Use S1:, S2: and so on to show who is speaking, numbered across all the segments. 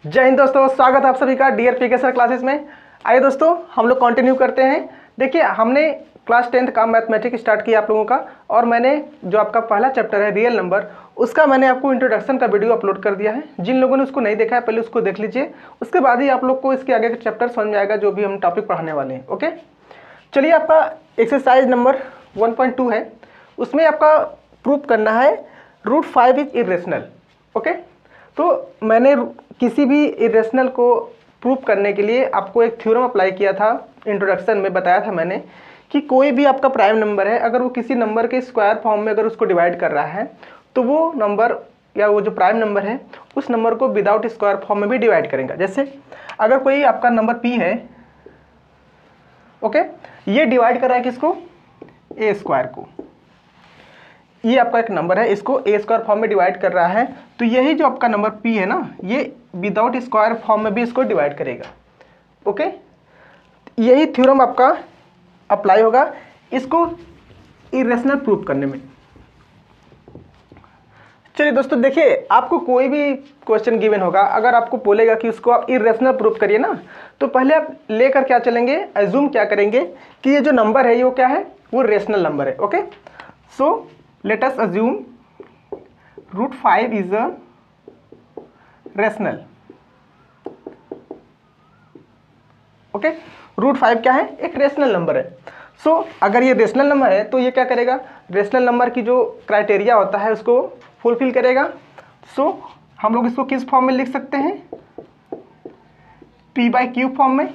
S1: जय हिंद दोस्तों, स्वागत है आप सभी का डीआर पीके सर क्लासेस में। आइए दोस्तों, हम लोग कंटिन्यू करते हैं। देखिए, हमने क्लास 10th का मैथमेटिक्स स्टार्ट किया आप लोगों का, और मैंने जो आपका पहला चैप्टर है रियल नंबर, उसका मैंने आपको इंट्रोडक्शन का वीडियो अपलोड कर दिया है। जिन लोगों ने उसको नहीं देखा है पहले उसको देख लीजिए, उसके बाद ही आप लोग को इसके आगे का चैप्टर समझ में आएगा जो भी हम टॉपिक पढ़ाने वाले हैं। ओके, चलिए, आपका एक्सरसाइज नंबर 1.2 है, उसमें आपका प्रूफ करना है रूट 5 इज इरेशनल। ओके, तो मैंने किसी भी इरेशनल को प्रूव करने के लिए आपको एक थ्योरम अप्लाई किया था। इंट्रोडक्शन में बताया था मैंने कि कोई भी आपका प्राइम नंबर है, अगर वो किसी नंबर के स्क्वायर फॉर्म में अगर उसको डिवाइड कर रहा है तो वो नंबर या वो जो प्राइम नंबर है उस नंबर को विदाउट स्क्वायर फॉर्म में भी डिवाइड करेगा। जैसे अगर कोई आपका नंबर p है, ओके, ये डिवाइड कर रहा है किसको? ए स्क्वायर को। ये आपका एक नंबर है, इसको ए स्क्वायर फॉर्म में डिवाइड कर रहा है, तो यही जो आपका नंबर p है ना, ये विदाउट स्क्वायर फॉर्म में भी इसको डिवाइड करेगा। ओके, यही थ्योरम आपका अप्लाई होगा इसको इरेशनल प्रूफ करने में। चलिए दोस्तों, देखिए, आपको कोई भी क्वेश्चन गिवन होगा, अगर आपको बोलेगा कि उसको आप इरेशनल प्रूफ करिए ना, तो पहले आप लेकर क्या चलेंगे, एज्यूम क्या करेंगे कि ये जो नंबर है ये वो क्या है, वो रेशनल नंबर है। Okay, so let us assume root 5 is a rational। Okay, root 5 क्या है? एक रेशनल नंबर है। सो अगर ये रेशनल नंबर है तो ये क्या करेगा, रेशनल नंबर की जो क्राइटेरिया होता है उसको फुलफिल करेगा। सो हम लोग इसको किस फॉर्म में लिख सकते हैं? p/q फॉर्म में।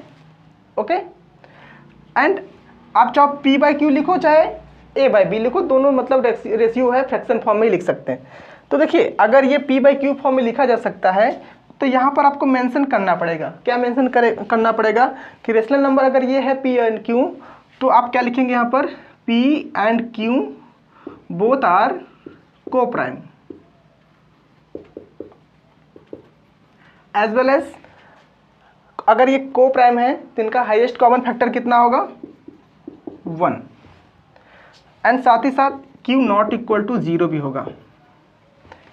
S1: ओके, एंड आप चाहो p/q लिखो चाहे a/b लिखो, दोनों मतलब रेशियो है, फ्रैक्शन फॉर्म में ही लिख सकते हैं। तो देखिए, अगर ये p/q फॉर्म में लिखा जा सकता है तो यहाँ पर आपको मेंशन करना पड़ेगा। क्या मेंशन करना पड़ेगा कि रेशनल नंबर अगर ये है p एंड q, तो आप क्या लिखेंगे यहाँ पर? p and q both are coprime, as well as अगर ये को प्राइम है तो इनका हाईएस्ट कॉमन फैक्टर कितना होगा? 1, एंड साथ ही साथ q नॉट इक्वल टू 0 भी होगा।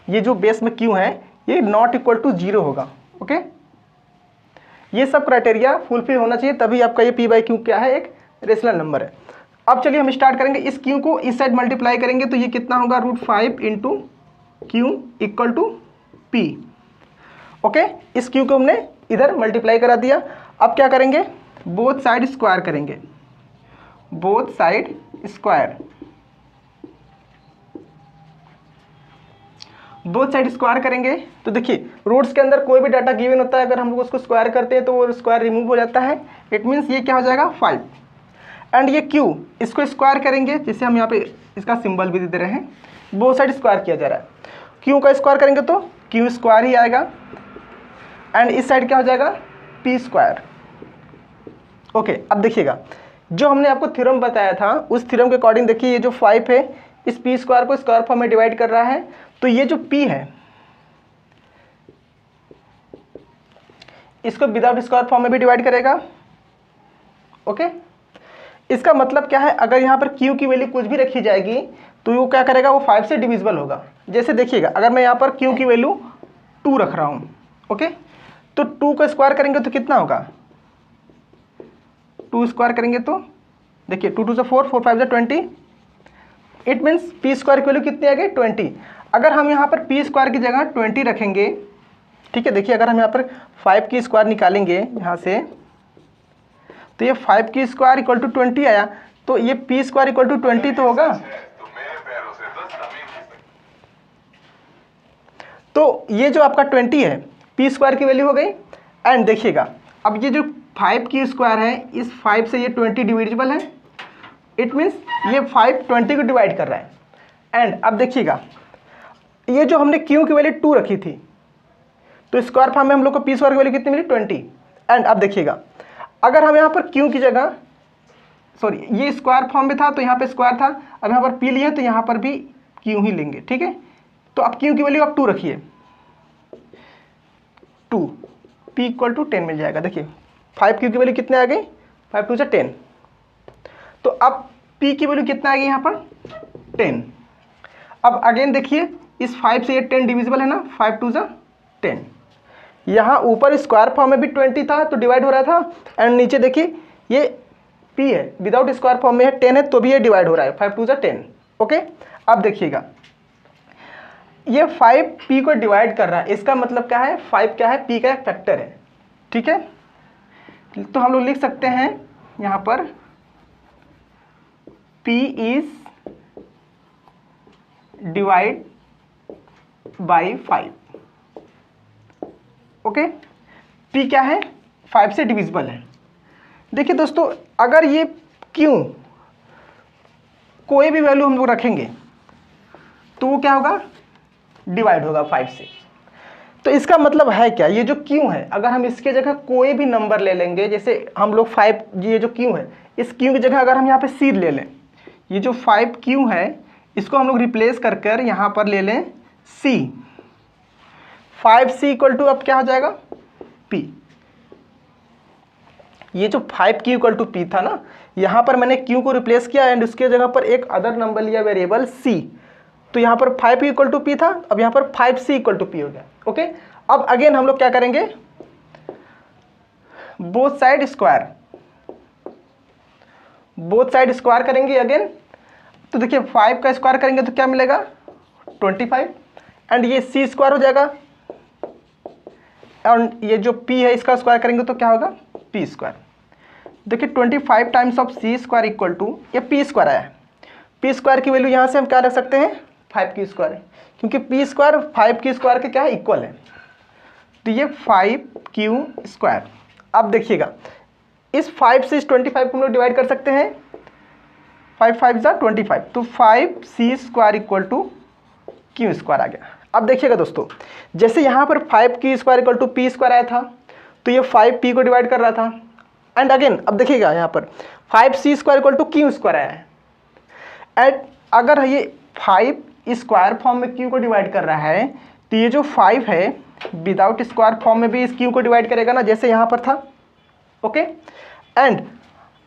S1: ये जो बेस में q है ये नॉट इक्वल टू 0 होगा। ओके, ये सब क्राइटेरिया फुलफिल होना चाहिए, तभी आपका ये p/q क्या है, एक रेशनल नंबर है। अब चलिए हम स्टार्ट करेंगे, इस q को इस साइड मल्टीप्लाई करेंगे तो ये कितना होगा? Root 5 into q equal to p। Okay, इस q को हमने इधर मल्टीप्लाई करा दिया। अब क्या करेंगे? बोथ साइड स्क्वायर करेंगे, बोथ साइड स्क्वायर। दो साइड स्क्वायर करेंगे तो देखिए, रूट्स के अंदर कोई भी डाटा गिवन होता है, अगर हम लोग उसको स्क्वायर करते हैं तो वो स्क्वायर रिमूव हो जाता है। इट मीन्स ये क्या हो जाएगा? 5। एंड ये q, इसको स्क्वायर करेंगे, जिसे हम यहाँ पे इसका सिंबल भी दे रहे हैं, दो साइड स्क्वायर किया जा रहा है। q का स्क्वायर करेंगे तो q स्क्वायर ही आएगा, एंड इस साइड क्या हो जाएगा? p square. ओके, अब देखिएगा, जो हमने आपको थ्योरम बताया था उस थ्योरम के अकॉर्डिंग देखिए, ये जो 5 है इस p स्क्वायर को स्क्वायर फॉर्म में डिवाइड कर रहा है, तो ये जो p है इसको विदाउट स्क्वायर फॉर्म में भी डिवाइड करेगा। ओके, इसका मतलब क्या है, अगर यहाँ पर q की वैल्यू कुछ भी रखी जाएगी तो वो क्या करेगा? वो 5 से डिविजिबल होगा। जैसे देखिएगा, अगर मैं यहाँ पर q की वैल्यू 2 रख रहा हूँ, ओके, तो 2 का स्क्वायर करेंगे तो कितना होगा? 2 स्क्वायर करेंगे तो देखिए, 2 2 से 4, 4 5 से 20। इट मीन्स p स्क्वायर की वैल्यू कितनी आ गई? 20। अगर हम यहाँ पर p स्क्वायर की जगह 20 रखेंगे, ठीक है, देखिए, अगर हम यहाँ पर 5 की स्क्वायर निकालेंगे यहाँ से, तो ये 5 की स्क्वायर इक्वल टू 20 आया, तो ये p स्क्वायर इक्वल टू 20 तो होगा। तो ये जो आपका 20 है p स्क्वायर की वैल्यू हो गई। एंड देखिएगा, अब ये जो 5 की स्क्वायर है, इस 5 से ये 20 डिविजिबल है। इट मीन्स ये 5 20 को डिवाइड कर रहा है। एंड अब देखिएगा, ये जो हमने q की वैल्यू 2 रखी थी, तो स्क्वायर फॉर्म में हम लोग को p स्क्वायर की वैल्यू कितनी मिली? 20। एंड अब देखिएगा, अगर हम यहाँ पर q की जगह, सॉरी, ये स्क्वायर फॉर्म में था तो यहाँ पे स्क्वायर था, अब यहाँ पर p लिए तो यहाँ पर भी q ही लेंगे। ठीक है, तो अब q की वैल्यू आप 2 रखिए, 2, p इक्वल टू 10 मिल जाएगा। देखिए, 5q की वैल्यू कितने आ गई? 5 2 से 10। तो अब p की वैल्यू कितना आ गई यहाँ पर? 10। अब अगेन देखिए, इस 5 से ये 10 डिविजिबल है ना, 5 2 से 10। यहाँ ऊपर स्क्वायर फॉर्म में भी 20 था तो डिवाइड हो रहा था, एंड नीचे देखिए ये p है, विदाउट स्क्वायर फॉर्म में है 10 है तो भी ये डिवाइड हो रहा है, 5 2 जा 10। ओके, अब देखिएगा ये 5 p को डिवाइड कर रहा है, इसका मतलब क्या है, 5 क्या है, p का एक फैक्टर है। ठीक है, तो हम लोग लिख सकते हैं यहाँ पर p is divide by 5। Okay, p क्या है, 5 से डिविजिबल है। देखिए दोस्तों, अगर ये q कोई भी वैल्यू हम लोग रखेंगे तो वो क्या होगा, डिवाइड होगा 5 से। तो इसका मतलब है क्या, ये जो q है, अगर हम इसके जगह कोई भी नंबर ले लेंगे, जैसे हम लोग 5, ये जो q है, इस q की जगह अगर हम यहाँ पे c ले लें, ये जो 5q है इसको हम लोग रिप्लेस कर कर यहाँ पर ले लें c, 5c इक्वल टू अब क्या हो जाएगा p। ये जो 5q इक्वल टू p था ना, यहाँ पर मैंने q को रिप्लेस किया एंड उसके जगह पर एक अदर नंबर लिया वेरिएबल c, तो यहाँ पर 5 इक्वल टू p था, अब यहाँ पर 5c इक्वल टू p हो गया। ओके, अब अगेन हम लोग क्या करेंगे, बोथ साइड स्क्वायर करेंगे अगेन। तो देखिए 5 का स्क्वायर करेंगे तो क्या मिलेगा 25, एंड ये c स्क्वायर हो जाएगा, और ये जो p है इसका स्क्वायर करेंगे तो क्या होगा p स्क्वायर। देखिए 25 times of c square equal to ये p स्क्वायर आया है, p स्क्वायर की वैल्यू यहाँ से हम क्या रख सकते हैं 5q स्क्वायर है, क्योंकि p स्क्वायर 5q स्क्वायर के क्या है इक्वल है, तो ये 5q स्क्वायर। अब देखिएगा इस 5 से इस 25 को हम लोग डिवाइड कर सकते हैं, 5 5 जा 25, तो 5c square equal to q square आ गया। अब देखिएगा दोस्तों, जैसे यहाँ पर 5q square equal to p square आया था तो ये 5p को डिवाइड कर रहा था, एंड अगेन अब देखिएगा यहाँ पर 5c square equal to q square आया है, एंड अगर ये 5 स्क्वायर फॉर्म में q को डिवाइड कर रहा है तो ये जो 5 है विदाउट स्क्वायर फॉर्म में भी इस q को डिवाइड करेगा ना, जैसे यहाँ पर था। ओके, एंड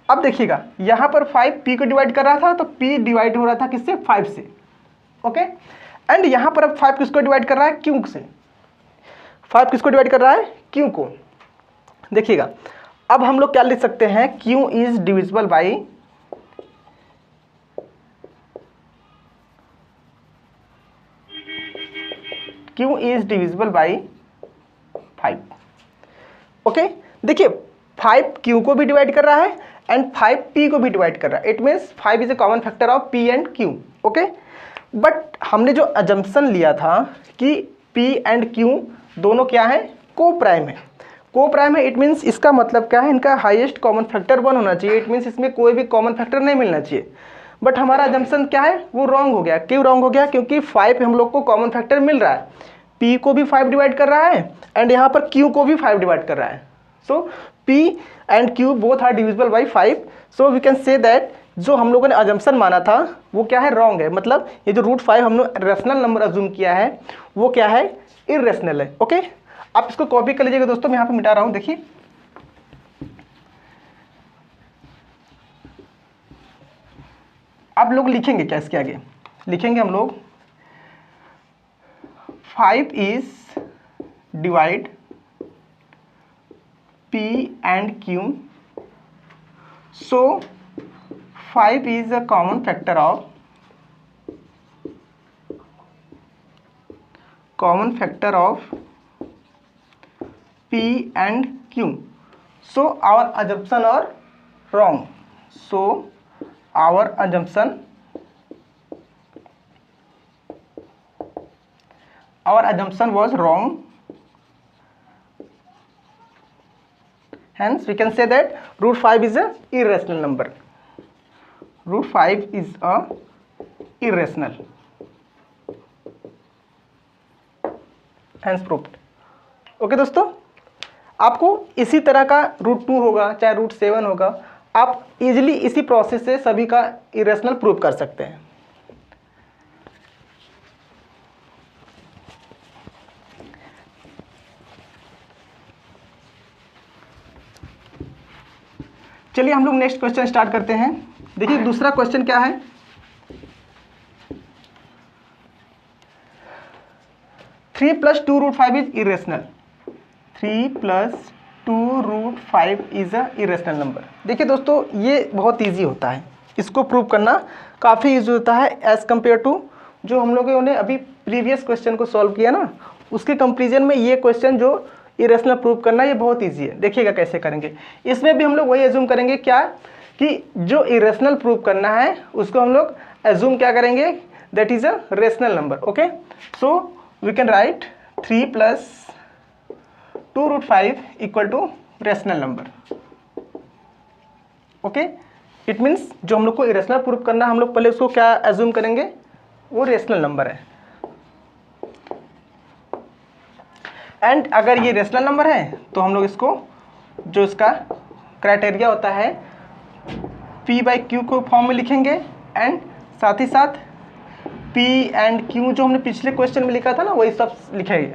S1: अब देखिएगा यहाँ पर 5 p को डिवाइड कर रहा था तो p डिवाइड हो रहा था किससे 5 से। ओके, एंड यहाँ पर अब 5 किसको डिवाइड कर रहा है q से, 5 किसको डिवाइड कर रहा है q को। देखिएगा अब हम लोग क्या लिख सकते हैं, q is divisible by q is divisible by 5। Okay, देखिए 5q को भी डिवाइड कर रहा है एंड 5p को भी डिवाइड कर रहा है, it means 5 is a common factor of p and q। Okay, but हमने जो अजम्पशन लिया था कि p एंड q दोनों क्या है, को प्राइम है, इट मीन्स इसका मतलब क्या है, इनका हाईएस्ट कॉमन फैक्टर 1 होना चाहिए, इट मीन्स इसमें कोई भी कॉमन फैक्टर नहीं मिलना चाहिए। बट हमारा अजम्पशन क्या है, वो रॉन्ग हो गया। क्यों रॉन्ग हो गया, क्योंकि 5 हम लोग को कॉमन फैक्टर मिल रहा है, p को भी 5 डिवाइड कर रहा है एंड यहाँ पर q को भी 5 डिवाइड कर रहा है, so p and q both are divisible by 5। So we can say that जो हम लोगों ने अजम्पशन माना था वो क्या है, रॉन्ग है, मतलब ये जो √5 हमने रेशनल नंबर अज्यूम किया है वो क्या है, इरेशनल है। ओके, आप इसको कॉपी कर लीजिएगा दोस्तों, मैं यहाँ पे मिटा रहा हूँ। देखिए आप लोग लिखेंगे क्या, इसके आगे लिखेंगे हम लोग 5 is divide p and q, so 5 is a common factor of p and q, so our assumption are wrong, so our assumption was wrong, hence we can say that √5 is a irrational number, √5 is a irrational, hence proved। Okay दोस्तों, आपको इसी तरह का √2 होगा चाहे √7 होगा, आप easily इसी प्रोसेस से सभी का इरेशनल प्रूव कर सकते हैं। चलिए हम लोग नेक्स्ट क्वेश्चन स्टार्ट करते हैं। देखिए दूसरा क्वेश्चन क्या है, 3 + 2 √5 is irrational. 3 + 2√5 is a irrational number. देखिए दोस्तों, ये बहुत ईजी होता है, इसको प्रूव करना काफ़ी ईजी होता है एज़ कम्पेयर टू जो हम लोगों ने अभी प्रीवियस क्वेश्चन को सॉल्व किया ना, उसके कंपेरिजन में ये क्वेश्चन जो इरेशनल प्रूव करना ये बहुत ईजी है। देखिएगा कैसे करेंगे। इसमें भी हम लोग वही एज्यूम करेंगे क्या कि जो इरेशनल प्रूव करना है उसको हम लोग एज्यूम क्या करेंगे, that is a rational number. Okay, so we can write 3 + 2√5 = rational number. Okay, it means जो हम लोग को इरेशनल प्रूव करना हम लोग पहले उसको क्या एज्यूम करेंगे, वो रेशनल नंबर है। एंड अगर ये रेशनल नंबर है तो हम लोग इसको जो इसका क्राइटेरिया होता है P/Q को फॉर्म में लिखेंगे एंड साथ ही साथ P एंड Q जो हमने पिछले क्वेश्चन में लिखा था ना वही सब लिखेंगे।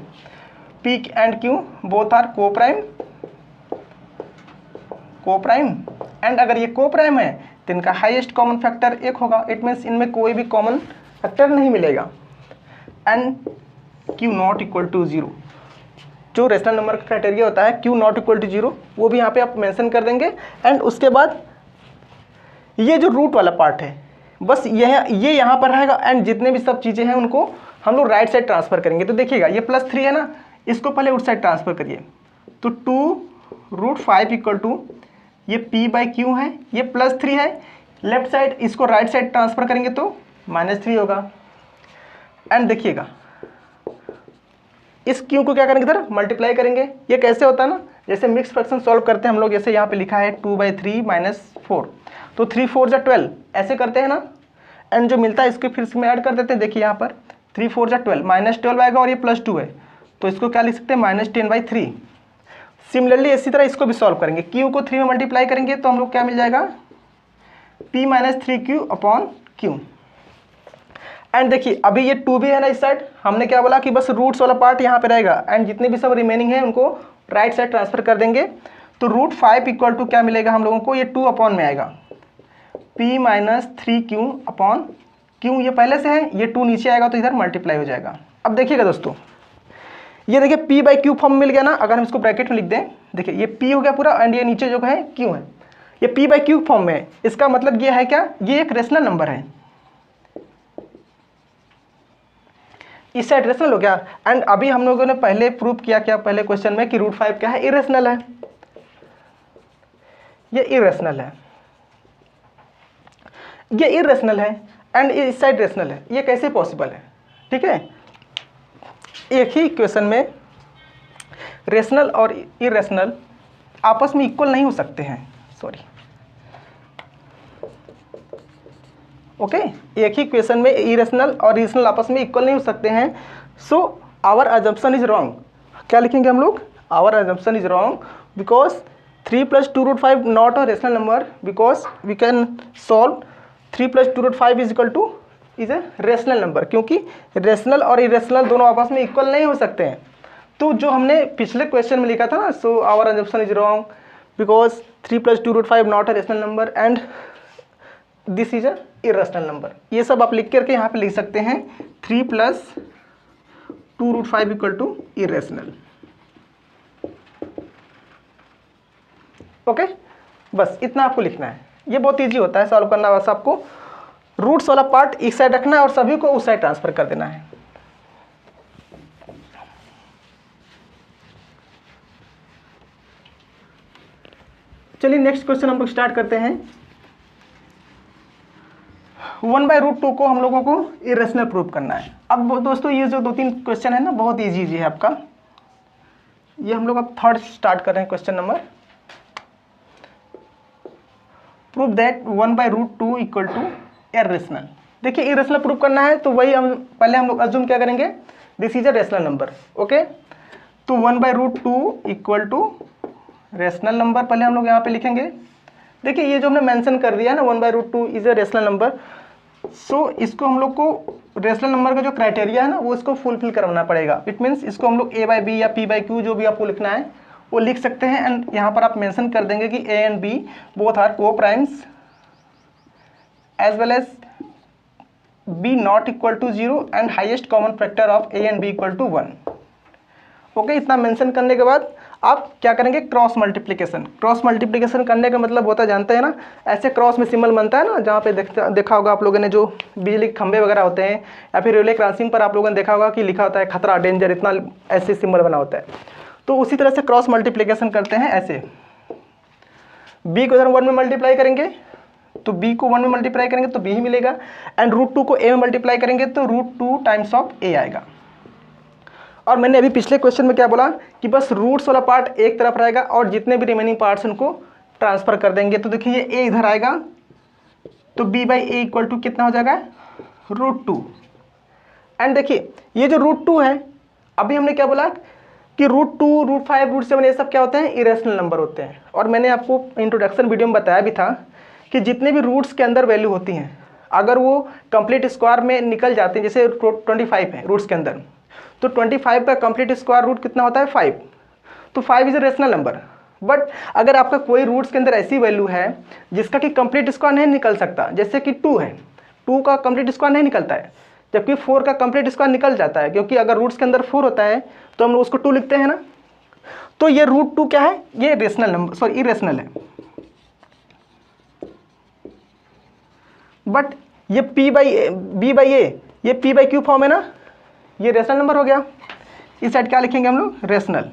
S1: P and Q both are coprime and अगर ये को-प्राइम है तो इनका हाईएस्ट कॉमन फैक्टर 1 होगा। इट मीन्स इनमें कोई भी कॉमन फैक्टर नहीं मिलेगा। एंड Q ≠ 0, जो रेशनल नंबर का क्राइटेरिया होता है Q ≠ 0, वो भी यहाँ पे आप मेंशन कर देंगे। एंड उसके बाद ये जो रूट वाला पार्ट है बस ये यहाँ पर रहेगा एंड जितने भी सब चीज़ें हैं उनको हम लोग राइट साइड ट्रांसफ़र करेंगे। तो देखिएगा ये +3 है ना, इसको पहले उस साइड ट्रांसफ़र करिए। तो 2√5 = ये P/Q है, ये +3 है, लेफ्ट साइड इसको राइट साइड ट्रांसफ़र करेंगे तो -3 होगा। एंड देखिएगा इस Q को क्या करेंगे इधर मल्टीप्लाई करेंगे। ये कैसे होता है ना, जैसे मिक्स फ्रैक्शन सॉल्व करते हैं हम लोग, जैसे यहाँ पे लिखा है 2/3 - 4, तो 3 4 जा 12 ऐसे करते हैं ना। एंड जो मिलता है इसको फिर इसमें ऐड कर देते हैं। देखिए यहाँ पर 3 4 जा 12 -12 आएगा और ये +2 है तो इसको क्या लिख सकते हैं -10/3। सिमिलरली इसी तरह इसको भी सॉल्व करेंगे। Q को 3 में मल्टीप्लाई करेंगे तो हम लोग क्या मिल जाएगा P - 3Q/Q। एंड देखिए अभी ये 2 भी है ना इस साइड, हमने क्या बोला कि बस रूट्स वाला पार्ट यहाँ पे रहेगा एंड जितने भी सब रिमेनिंग है उनको राइट साइड ट्रांसफर कर देंगे। तो √5 = क्या मिलेगा हम लोगों को, ये 2 अपॉन में आएगा P - 3Q/Q। ये पहले से है, ये 2 नीचे आएगा तो इधर मल्टीप्लाई हो जाएगा। अब देखिएगा दोस्तों, ये देखिए P/Q फॉर्म मिल गया ना। अगर हम इसको ब्रैकेट में लिख दें, देखिए ये P हो गया पूरा एंड ये नीचे जो है Q है, ये P/Q फॉर्म में है। इसका मतलब ये है क्या, ये एक रेशनल नंबर है। इस साइड रेशनल हो गया। एंड अभी हम लोगों ने पहले प्रूव किया क्या पहले क्वेश्चन में कि √5 क्या है, इरेशनल है। ये इरेशनल है, ये इरेशनल है एंड इस साइड रेशनल है। ये कैसे पॉसिबल है, ठीक है। एक ही क्वेश्चन में रेशनल और इरेशनल आपस में इक्वल नहीं हो सकते हैं, सॉरी ओके। एक ही क्वेश्चन में इरेशनल और रेशनल आपस में इक्वल नहीं हो सकते हैं। So our assumption is wrong. क्या लिखेंगे हम लोग, our assumption is wrong because 3 + 2√5 not a rational number because we can solve 3 + 2√5 is a rational number, क्योंकि रेशनल और इरेशनल दोनों आपस में इक्वल नहीं हो सकते हैं। तो जो हमने पिछले क्वेश्चन में लिखा था ना, so our assumption is wrong because 3 + 2√5 not a rational number and this is a irrational number. ये सब आप लिख करके यहाँ पे लिख सकते हैं 3 + 2√5 = इरेशनल। ओके, बस इतना आपको लिखना है। ये बहुत इजी होता है सॉल्व करना। बस आपको रूट्स वाला पार्ट इस साइड रखना है और सभी को उस साइड ट्रांसफर कर देना है। चलिए नेक्स्ट क्वेश्चन हम लोग स्टार्ट करते हैं। 1/√2 को हम लोगों को इरेशनल प्रूव करना है। अब दोस्तों ये जो 2-3 क्वेश्चन है ना बहुत इजी है आपका। ये हम लोग अब थर्ड स्टार्ट कर रहे हैं question number. Prove that 1/√2 = irrational. देखिए इरेशनल प्रूव करना है तो वही हम लोग अज्यूम क्या करेंगे, this is a rational number. Okay, तो 1/√2 = रेशनल नंबर पहले हम लोग यहाँ पे लिखेंगे। देखिए ये जो हमने मेंशन कर दिया ना 1/√2 इज अ रेशनल नंबर, सो इसको हम लोग को रेशनल नंबर का जो क्राइटेरिया है ना वो इसको फुलफिल करवाना पड़ेगा। इट मीन्स इसको हम लोग A/B या P/Q जो भी आपको लिखना है वो लिख सकते हैं। एंड यहाँ पर आप मेंशन कर देंगे कि A and B both are co-primes as well as B ≠ 0 and highest common factor of A and B = 1। Okay, इतना मेंशन करने के बाद आप क्या करेंगे, क्रॉस मल्टीप्लिकेशन। क्रॉस मल्टीप्लिकेशन करने का मतलब होता है, जानते हैं ना, ऐसे क्रॉस में सिंबल बनता है ना, जहाँ पे देखा होगा आप लोगों ने, जो बिजली के खंभे वगैरह होते हैं या फिर रेलवे क्रॉसिंग पर आप लोगों ने देखा होगा कि लिखा होता है खतरा, डेंजर, इतना ऐसे सिंबल बना होता है। तो उसी तरह से क्रॉस मल्टीप्लिकेशन करते हैं ऐसे। बी को इधर 1 में मल्टीप्लाई करेंगे तो बी को 1 में मल्टीप्लाई करेंगे तो बी ही मिलेगा, एंड √2 को ए में मल्टीप्लाई करेंगे तो √2 टाइम्स ऑफ ए आएगा। और मैंने अभी पिछले क्वेश्चन में क्या बोला कि बस रूट्स वाला पार्ट एक तरफ रहेगा और जितने भी रिमेनिंग पार्ट्स उनको ट्रांसफर कर देंगे। तो देखिए ये ए इधर आएगा तो b by a equal to कितना हो जाएगा, √2। एंड देखिए ये जो √2 है, अभी हमने क्या बोला कि √2, √5, √7 ये सब क्या होते हैं, इरेशनल नंबर होते हैं। और मैंने आपको इंट्रोडक्शन वीडियो में बताया भी था कि जितने भी रूट्स के अंदर वैल्यू होती हैं, अगर वो कंप्लीट स्क्वायर में निकल जाते हैं, जैसे 25 है रूट्स के अंदर, तो 25 का कंप्लीट स्क्वायर रूट कितना होता है, 5। तो 5 is a rational number. But अगर आपका कोई रूट्स के अंदर ऐसी वैल्यू है जिसका कि कंप्लीट स्क्वायर नहीं निकल सकता, जैसे कि 2 है, 2 का कंप्लीट स्क्वायर नहीं निकलता है, जबकि 4 का कंप्लीट स्क्वायर निकल जाता है, क्योंकि अगर रूट्स के अंदर 4 होता है तो हम लोग उसको 2 लिखते हैं ना। तो ये √2 क्या है, ये रेशनल नंबर, सॉरी इरेशनल है। बट ये b बाई ए, ये p बाई क्यू फॉर्म है ना, ये रेशनल नंबर हो गया। इस साइड क्या लिखेंगे हम लोग, रेशनल।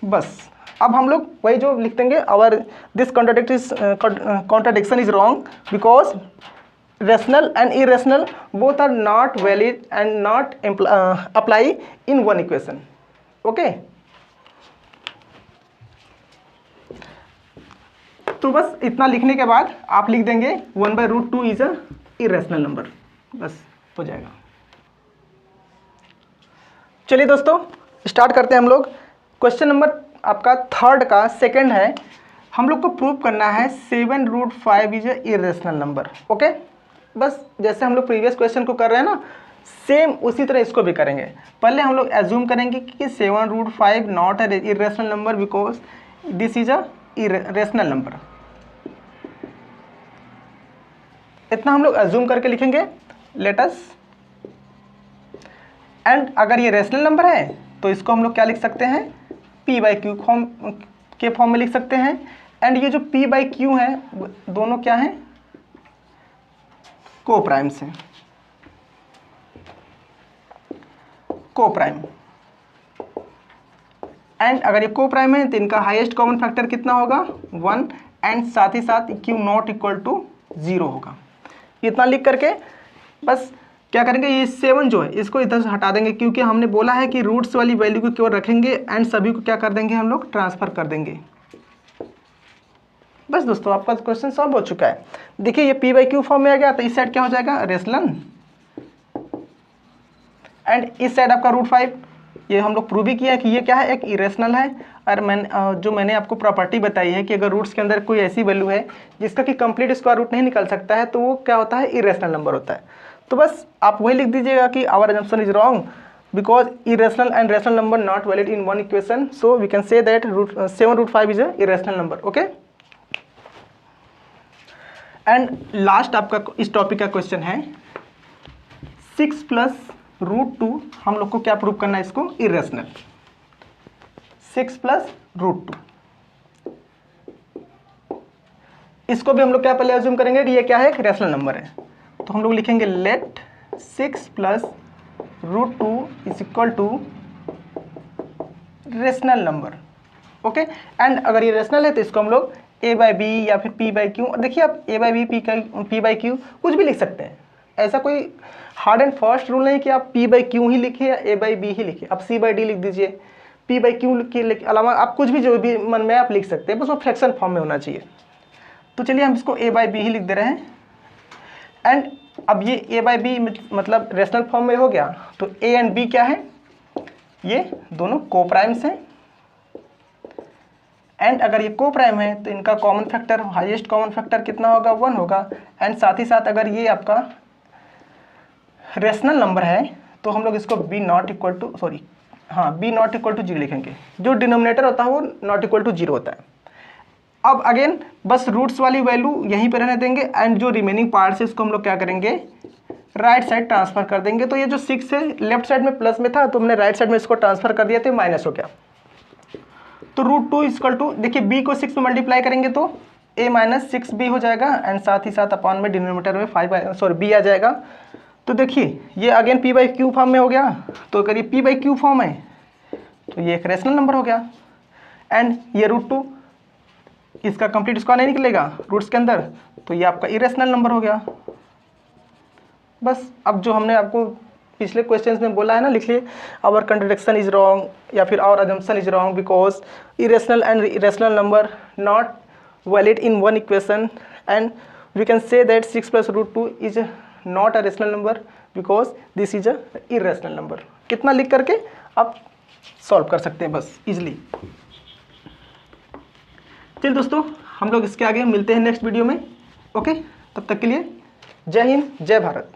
S1: बस अब हम लोग वही जो लिख देंगे, our this contradiction is wrong because rational and irrational both are not valid and not apply in one equation. Okay, तो बस इतना लिखने के बाद आप लिख देंगे 1/√2 इज अ इरेशनल नंबर, बस हो जाएगा। चलिए दोस्तों स्टार्ट करते हैं हम लोग। क्वेश्चन नंबर आपका 3rd का 2nd है, हम लोग को प्रूव करना है 7√5 is a irrational number. Okay, बस जैसे हम लोग प्रीवियस क्वेश्चन को कर रहे हैं ना, सेम उसी तरह इसको भी करेंगे। पहले हम लोग एज्यूम करेंगे कि 7√5 not a irrational number because this is a rational number. इतना हम लोग एज्यूम करके लिखेंगे, लेट अस। एंड अगर ये रेशनल नंबर है तो इसको हम लोग क्या लिख सकते हैं, p बाई क्यू के फॉर्म में लिख सकते हैं। एंड ये जो p बाई क्यू है दोनों क्या हैं, को प्राइम्स हैं, को प्राइम। एंड अगर ये को प्राइम है तो इनका हाईएस्ट कॉमन फैक्टर कितना होगा, 1, एंड साथ ही साथ क्यू नॉट इक्वल टू 0 होगा। इतना लिख करके बस क्या करेंगे, ये 7 जो है इसको इधर से हटा देंगे, क्योंकि हमने बोला है कि रूट्स वाली वैल्यू को केवल रखेंगे एंड सभी को क्या कर देंगे, हम लोग ट्रांसफर कर देंगे। बस दोस्तों आपका क्वेश्चन सॉल्व हो चुका है। देखिए ये p बाई क्यू फॉर्म में आ गया, तो इस साइड क्या हो जाएगा, रेशनल, एंड इस साइड आपका √5। ये हम लोग प्रूव भी किया है कि ये क्या है, एक इरेशनल है। और मैंने आपको प्रॉपर्टी बताई है कि अगर रूट्स के अंदर कोई ऐसी वैल्यू है जिसका कि कंप्लीट स्क्वायर रूट नहीं निकल सकता है तो वो क्या होता है, इरेशनल नंबर होता है। तो बस आप वही लिख दीजिएगा कि our assumption is wrong because irrational and rational number not valid in one equation, so we can say that 7√5 is a irrational number. Okay, and last आपका इस टॉपिक का क्वेश्चन है 6 + √2। हम लोग को क्या प्रूव करना है, इसको इरेशनल। 6 + √2, इसको भी हम लोग क्या पहले अज्यूम करेंगे कि ये क्या है, एक रेशनल नंबर है। तो हम लोग लिखेंगे let 6 + √2 is equal to rational number. Okay, and अगर ये रेशनल है तो इसको हम लोग a बाई बी या फिर p बाई क्यू, देखिए आप a by b p by q कुछ भी लिख सकते हैं। ऐसा कोई हार्ड एंड फास्ट रूल नहीं कि आप p बाई क्यू ही लिखिए या a बाई बी ही लिखिए, आप c बाई डी लिख दीजिए, p बाई क्यू के अलावा आप कुछ भी जो भी मन में आप लिख सकते हैं, बस वो फ्रैक्शन फॉर्म में होना चाहिए। तो चलिए हम इसको a बाई बी ही लिख दे रहे हैं। एंड अब ये a बाई बी मतलब रेशनल फॉर्म में हो गया, तो a एंड b क्या है, ये दोनों को प्राइम्स हैं। एंड अगर ये को प्राइम है तो इनका common factor, highest common factor कितना होगा, 1 होगा। एंड साथ ही साथ अगर ये आपका रेशनल नंबर है तो हम लोग इसको b not equal to b not equal to 0 लिखेंगे। जो डिनोमिनेटर होता है वो नॉट इक्वल टू 0 होता है। अब अगेन बस रूट्स वाली वैल्यू यहीं पर रहने देंगे एंड जो रिमेनिंग पार्ट्स है इसको हम लोग क्या करेंगे, राइट साइड ट्रांसफर कर देंगे। तो ये जो 6 है लेफ्ट साइड में प्लस में था तो हमने राइट साइड में इसको ट्रांसफर कर दिया तो माइनस हो गया। तो √2 इक्वल टू, देखिए b को 6 में मल्टीप्लाई करेंगे तो a माइनस 6b हो जाएगा एंड साथ ही साथ अपॉन में डिनोमिनेटर में b आ जाएगा। तो देखिए ये अगेन p/q फॉर्म में हो गया। तो अगर ये p/q फॉर्म है तो ये एक रेशनल नंबर हो गया एंड ये √2 इसका कंप्लीट स्क्वायर नहीं निकलेगा रूट्स के अंदर, तो ये आपका इरेशनल नंबर हो गया। बस अब जो हमने आपको पिछले क्वेश्चंस में बोला है ना, लिख लिए आवर कंट्रडिक्शन इज रॉन्ग या फिर our assumption is wrong because irrational and irrational number not valid in one equation and we can say that 6 + √2 is not a rational number because this is a irrational number. कितना लिख करके आप solve कर सकते हैं बस easily. चलिए दोस्तों हम लोग इसके आगे मिलते हैं नेक्स्ट वीडियो में। ओके, तब तक के लिए जय हिंद, जय भारत।